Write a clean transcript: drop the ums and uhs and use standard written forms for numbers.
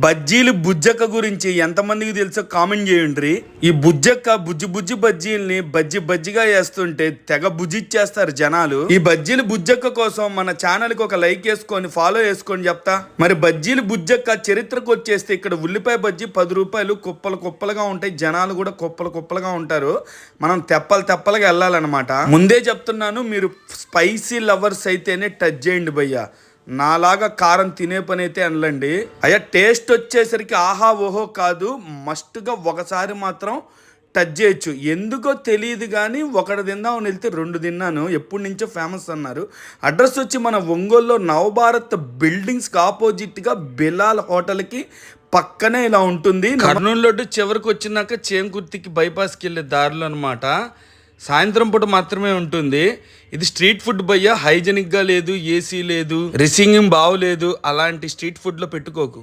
బజ్జీలు బుజ్జక్క గురించి ఎంతమందికి తెలుసో కామెంట్ చేయండి. ఈ బుజ్జక్క బుజ్జి బజ్జీల్ని బజ్జిగా వేస్తుంటే తెగ బుజ్జిచ్చేస్తారు జనాలు. ఈ బజ్జీలు బుజ్జక్క కోసం మన ఛానల్ కి ఒక లైక్ వేసుకొని ఫాలో చేసుకొని చెప్తా. మరి బజ్జీలు బుజ్జక్క చరిత్రకు వచ్చేస్తే ఇక్కడ ఉల్లిపాయ బజ్జీ 10 రూపాయలు కుప్పలుగా ఉంటాయి. జనాలు కూడా కుప్పలుగా ఉంటారు. మనం తెప్పలుగా వెళ్ళాలన్నమాట. ముందే చెప్తున్నాను, మీరు స్పైసీ లవర్స్ అయితేనే టచ్ చేయండి భయ్యా. నాలాగా కారం తినే పని అయితే అనలండి. అయ్యా టేస్ట్ వచ్చేసరికి ఆహా ఓహో కాదు, మస్ట్గా ఒకసారి మాత్రం టచ్ చేయొచ్చు. ఎందుకో తెలియదు కానీ ఒకటి తిందామని వెళ్తే 2 తిన్నాను. ఎప్పటి నుంచో ఫేమస్ అన్నారు. అడ్రస్ వచ్చి మన ఒంగోలులో నవభారత్ బిల్డింగ్స్కి ఆపోజిట్గా బిలాల్ హోటల్కి పక్కనే ఇలా ఉంటుంది. కర్నూలు రోడ్డు చివరికి వచ్చినాక చేంకుర్తికి బైపాస్కి వెళ్ళే దారిలో అనమాట. సాయంత్రం పూట మాత్రమే ఉంటుంది. ఇది స్ట్రీట్ ఫుడ్ భయ్యా, హైజెనిక్గా లేదు, ఏసీ లేదు, రిసీవింగ్ బాగోలేదు. అలాంటి స్ట్రీట్ ఫుడ్లో పెట్టుకోకు.